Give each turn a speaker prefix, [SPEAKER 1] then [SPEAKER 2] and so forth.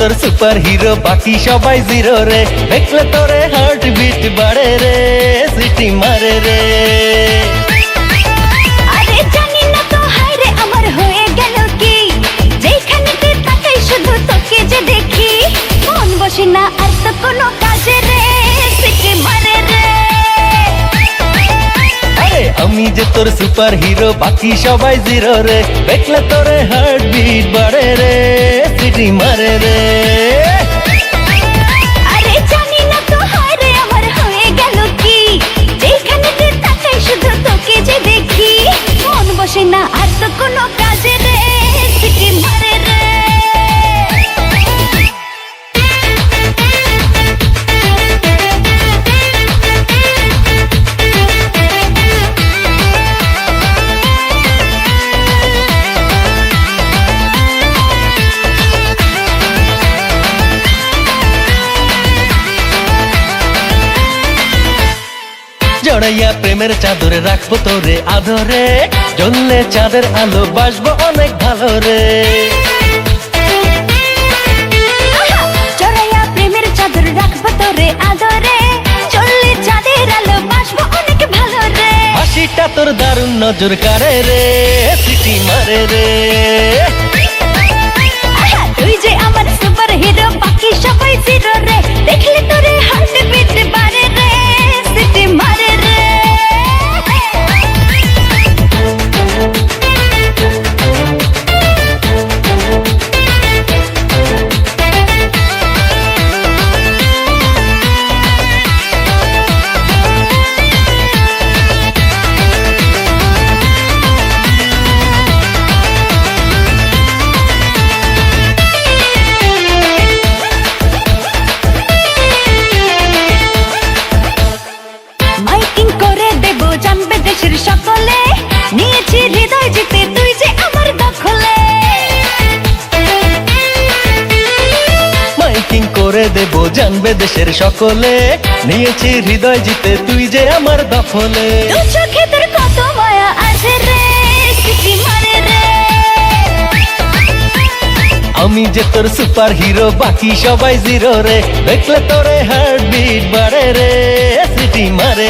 [SPEAKER 1] তোর super hero, বাকি সবাই জিরো রে। দেখলে তোরে হার্ট বিট বাড়ে রে, সিটি মারে রে।
[SPEAKER 2] আরে জানি না তো হায় রে আমার হয়ে গেল কি, যেখানে তুই তাকাই শুধু তোকে যে দেখি। মন বসে না আর তো কোনো কাজে রে, সিটি মারে রে।
[SPEAKER 1] আরে আমি যে তোর সুপার হিরো, বাকি সবাই জিরো রে। দেখলে তোরে হার্ট বিট বাড়ে রে, সিটি মারে রে।
[SPEAKER 2] আরে জানি না তো হায় রে আমার হয়ে গেল কি, যেখানে তুই তাকাই শুধু তোকে যে দেখি। মন বসে না আর তো কোনো কাজে রে, সিটি মারে রে।
[SPEAKER 1] জড়াইয়া প্রেমের চাদরে রাখবো তোরে আদরে, জ্বললে চাঁদের আলো বাসবো অনেক ভালো রে।
[SPEAKER 2] চড়াইয়া প্রেমের চাদর রাখবো তোরে আদরে, চললে চাঁদের আলো বাসবো অনেক ভালো রে।
[SPEAKER 1] হাসিটা তোর দারুণ নজর কাড়ে রে, সিটি মারে রে।
[SPEAKER 2] তুই যে আমার সুপার হিরো, বাকি সবাই জিরো রে। দেখলে তোরে হার্ট বিট বাড়ে রে, সিটি মারে রে। মাইকিং করে দেব জানবে দেশের সকলে, নিয়েছি হৃদয় জিতে তুই যে আমার দখলে।
[SPEAKER 1] মাইকিং করে দেব জানবে দেশের সকলে, নিয়েছি হৃদয় জিতে তুই যে আমার দখলে।
[SPEAKER 2] দু চোখে তোর কত মায়া আছে রে, সিটি মারে রে।
[SPEAKER 1] আমি যে তোর সুপার হিরো, বাকি সবাই জিরো রে। দেখলে তোরে হার্ট বিট বাড়ে রে, সিটি মারে।